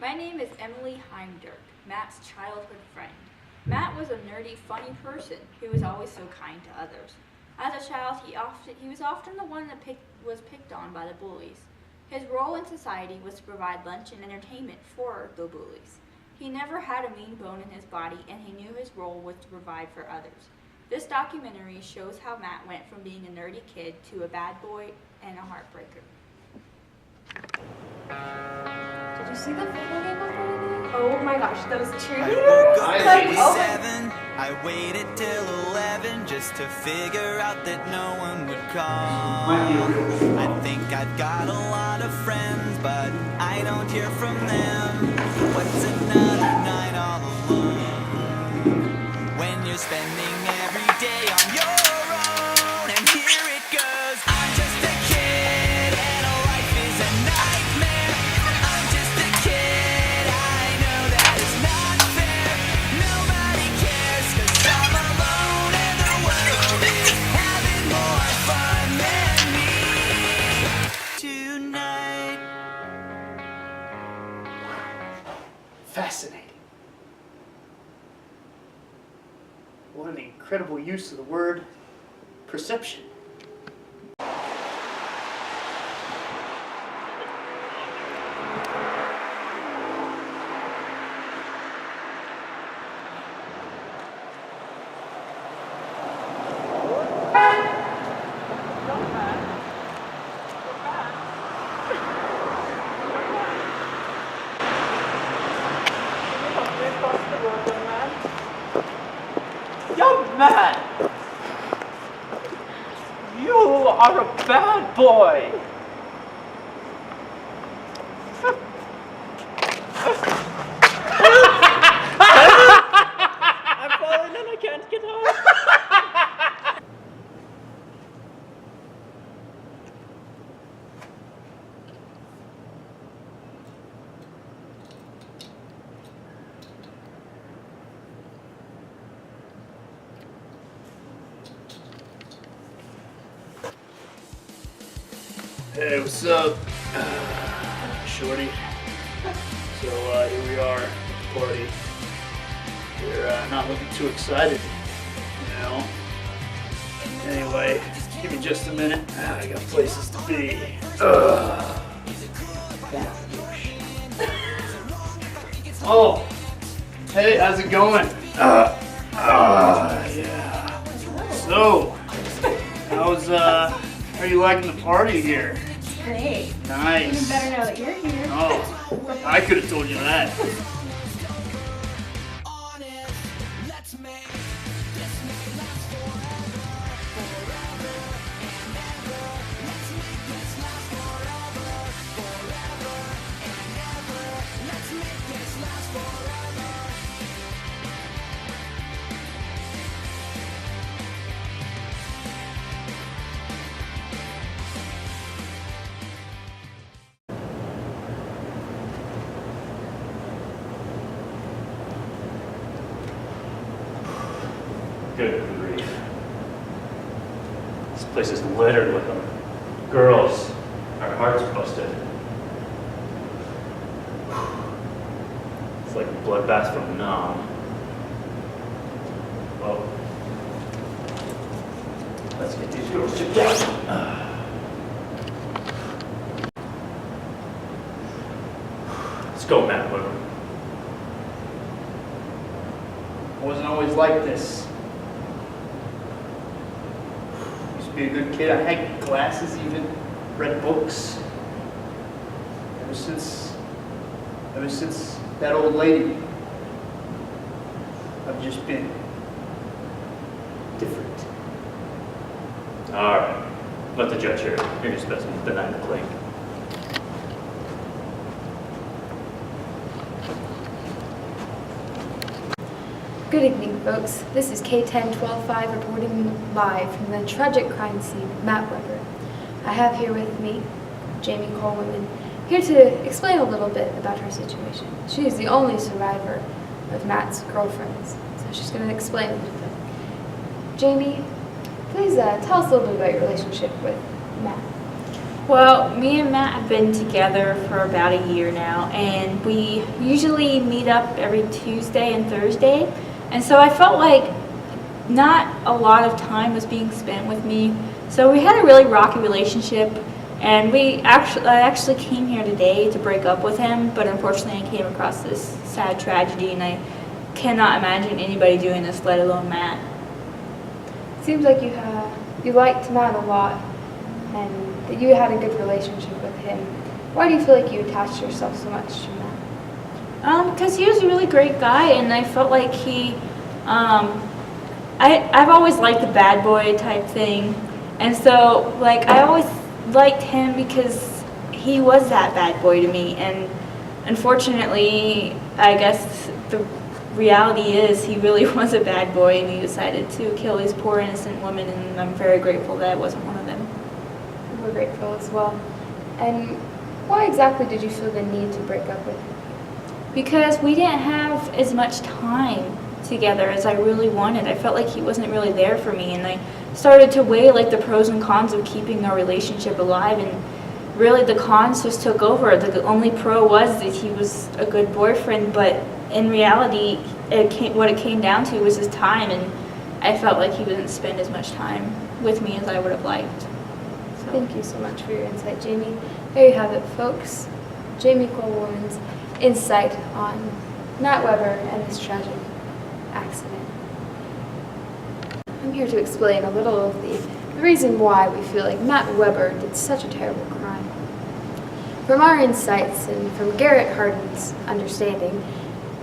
My name is Emily Heimdirk, Matt's childhood friend. Matt was a nerdy, funny person who was always so kind to others. As a child, he was often the one that was picked on by the bullies. His role in society was to provide lunch and entertainment for the bullies. He never had a mean bone in his body, and he knew his role was to provide for others. This documentary shows how Matt went from being a nerdy kid to a bad boy and a heartbreaker. Did you see the football game on Friday? Oh my gosh, those I cheerleaders! woke up Like, at 7. I waited till 11 just to figure out that no one would call. I think I've got a lot of friends, but I don't hear from them. What's another night all alone when you're spending every day on your own? And here it goes. I'm just a kid and life is a nightmare. I'm just a kid, I know that is not fair. Nobody cares 'cause I'm alone and the world is having more fun than me tonight. Fascinating. What an incredible use of the word perception. Young man! You are a bad boy! I'm falling and I can't get up! Hey, what's up? Shorty. So, here we are at the party. We're not looking too excited, you know? Anyway, give me just a minute. I got places to be. Oh, hey, how's it going? Yeah. So, how are you liking the party here? great. Nice. Even better now that you're here. Oh, I could have told you that. Good grief. This place is littered with them. Girls, our hearts busted. It's like a bloodbath from Nam. Well, let's get these girls together. Let's go, Matt. I wasn't always like this. Used to be a good kid. I had glasses even, read books. Ever since that old lady, I've just been different. All right. Let the judge hear it. You're just supposed to deny the claim. Good evening, folks. This is K10-12-5 reporting live from the tragic crime scene of Matt Weber. I have here with me Jamie Coleman, here to explain a little bit about her situation. She is the only survivor of Matt's girlfriends, so she's going to explain a little bit. Jamie, please tell us a little bit about your relationship with Matt. Well, me and Matt have been together for about a year now, and we usually meet up every Tuesday and Thursday. And so I felt like not a lot of time was being spent with me. So we had a really rocky relationship, and I actually came here today to break up with him, but unfortunately I came across this sad tragedy, and I cannot imagine anybody doing this, let alone Matt. Seems like you liked Matt a lot, and that you had a good relationship with him. Why do you feel like you attached yourself so much to Matt? Because he was a really great guy, and I felt like I've always liked the bad boy type thing, and so like I always liked him because he was that bad boy to me, and unfortunately, I guess the reality is he really was a bad boy, and he decided to kill these poor innocent women, and I'm very grateful that I wasn't one of them. We're grateful as well. And why exactly did you feel the need to break up with him? Because we didn't have as much time together as I really wanted. I felt like he wasn't really there for me, and I started to weigh like the pros and cons of keeping our relationship alive, and really the cons just took over. The only pro was that he was a good boyfriend, but in reality what it came down to was his time, and I felt like he wouldn't spend as much time with me as I would have liked. So. Thank you so much for your insight, Jamie. There you have it, folks. Jamie Colewoman's insight on Matt Weber and this tragic accident. I'm here to explain a little of the reason why we feel like Matt Weber did such a terrible crime. From our insights and from Garrett Hardin's understanding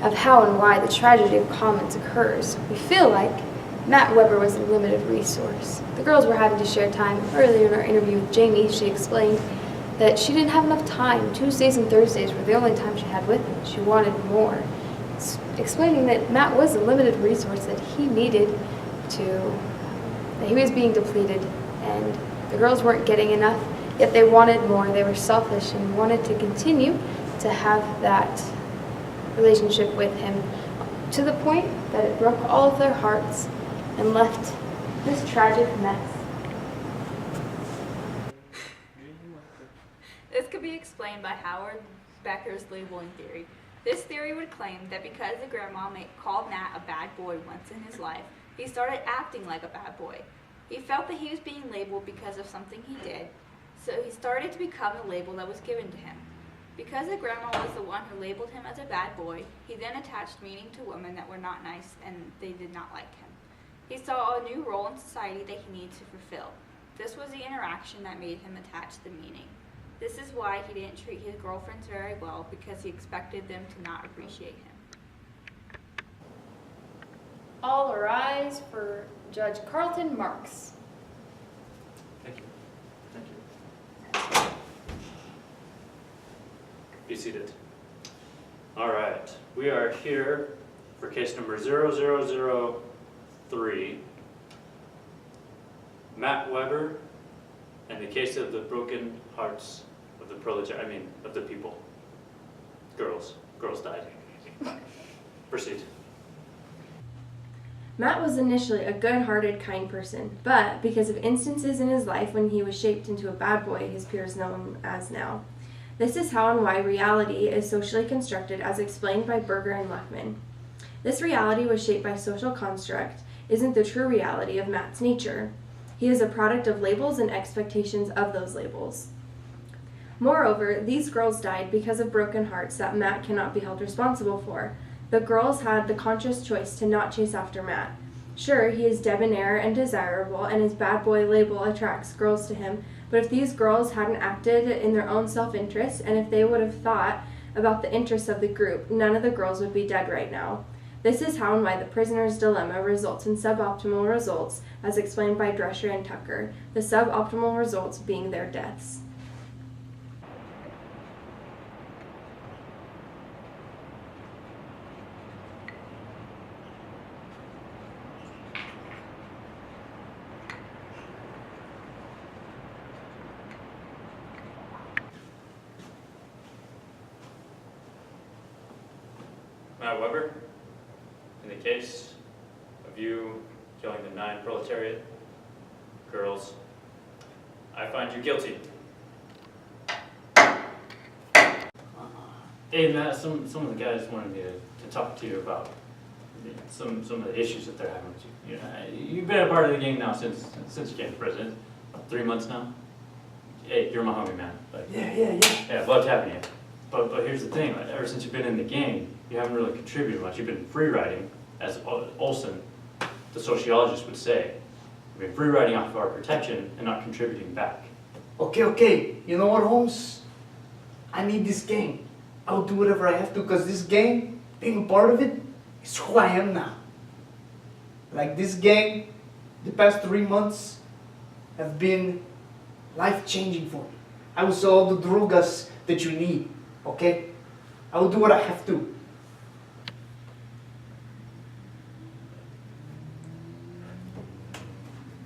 of how and why the tragedy of Commons occurs, we feel like Matt Weber was a limited resource. The girls were having to share time. Earlier in our interview with Jamie, she explained that she didn't have enough time. Tuesdays and Thursdays were the only time she had with him. She wanted more. Explaining that Matt was a limited resource, that he needed that he was being depleted, and the girls weren't getting enough, yet they wanted more. They were selfish and wanted to continue to have that relationship with him, to the point that it broke all of their hearts and left this tragic mess. This could be explained by Howard Becker's labeling theory. This theory would claim that because the grandma called Matt a bad boy once in his life, he started acting like a bad boy. He felt that he was being labeled because of something he did, so he started to become the label that was given to him. Because the grandma was the one who labeled him as a bad boy, he then attached meaning to women that were not nice and they did not like him. He saw a new role in society that he needed to fulfill. This was the interaction that made him attach the meaning. This is why he didn't treat his girlfriends very well, because he expected them to not appreciate him. All arise for Judge Carlton Marks. Thank you. Thank you. Be seated. All right, we are here for case number 0003, Matt Weber, and the case of the broken hearts of the of the people. Girls died. Proceed. Matt was initially a good-hearted, kind person, but because of instances in his life when he was shaped into a bad boy, his peers know him as now. This is how and why reality is socially constructed, as explained by Berger and Lechman. This reality was shaped by social construct, isn't the true reality of Matt's nature. He is a product of labels and expectations of those labels. Moreover, these girls died because of broken hearts that Matt cannot be held responsible for. The girls had the conscious choice to not chase after Matt. Sure, he is debonair and desirable, and his bad boy label attracts girls to him, but if these girls hadn't acted in their own self-interest, and if they would have thought about the interests of the group, none of the girls would be dead right now. This is how and why the prisoner's dilemma results in suboptimal results, as explained by Drescher and Tucker, the suboptimal results being their deaths. Matt Weber, in the case of you killing the 9 proletariat girls, I find you guilty. Hey Matt, some of the guys wanted me to talk to you about some of the issues that they're having with you. You know, you've been a part of the gang now since you came to prison. About 3 months now. Hey, you're my homie, man. Like, Yeah. yeah, I'd love having you. But here's the thing, like, ever since you've been in the gang, you haven't really contributed much. You've been free riding, as Olson, the sociologist, would say. You've been free riding off of our protection and not contributing back. Okay. You know what, Holmes? I need this game. I'll do whatever I have to, because this game, being a part of it, is who I am now. Like this gang, the past 3 months have been life-changing for me. I will sell all the drogas that you need, okay? I will do what I have to.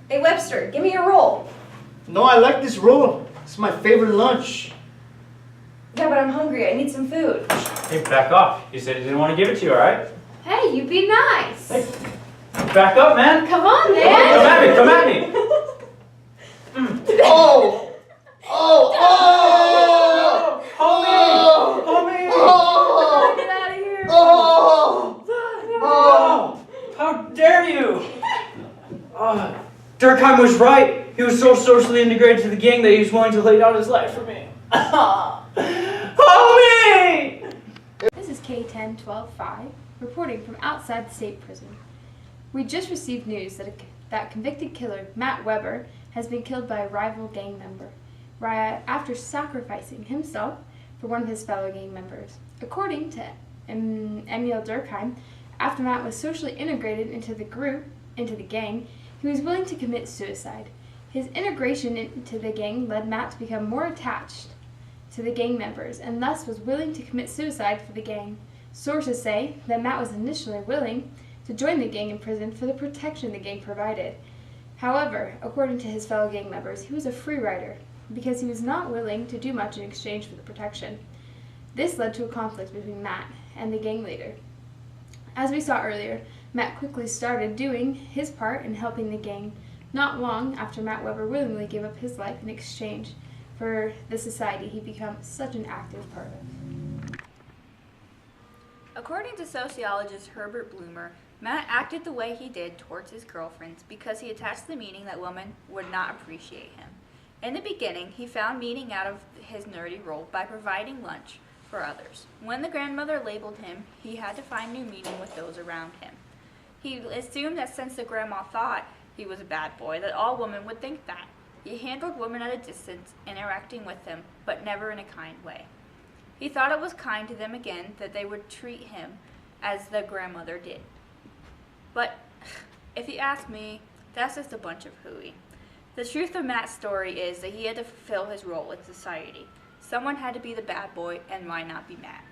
Hey Webster, give me your roll. No, I like this roll. It's my favorite lunch. Yeah, but I'm hungry. I need some food. Hey, back off. He said he didn't want to give it to you, all right? Hey, you be nice. Hey, back up, man. Come on, Come man. at me. Oh! Homie! Get out of here. How dare you! Durkheim was right. He was so socially integrated to the gang that he was willing to lay down his life for me. Homie! This is K10-12-5, reporting from outside the state prison. We just received news that convicted killer Matt Weber has been killed by a rival gang member after sacrificing himself for one of his fellow gang members. According to Emil Durkheim, after Matt was socially integrated into the gang, he was willing to commit suicide. His integration into the gang led Matt to become more attached to the gang members and thus was willing to commit suicide for the gang. Sources say that Matt was initially willing to join the gang in prison for the protection the gang provided. However, according to his fellow gang members, he was a free rider because he was not willing to do much in exchange for the protection. This led to a conflict between Matt and the gang leader. As we saw earlier, Matt quickly started doing his part in helping the gang, not long after Matt Weber willingly gave up his life in exchange for the society he became such an active part of. According to sociologist Herbert Bloomer, Matt acted the way he did towards his girlfriends because he attached the meaning that women would not appreciate him. In the beginning, he found meaning out of his nerdy role by providing lunch for others. When the grandmother labeled him, he had to find new meaning with those around him. He assumed that since the grandma thought he was a bad boy, that all women would think that. He handled women at a distance, interacting with them, but never in a kind way. He thought it was kind to them again that they would treat him as the grandmother did. But if you ask me, that's just a bunch of hooey. The truth of Matt's story is that he had to fulfill his role in society. Someone had to be the bad boy, and why not be Matt?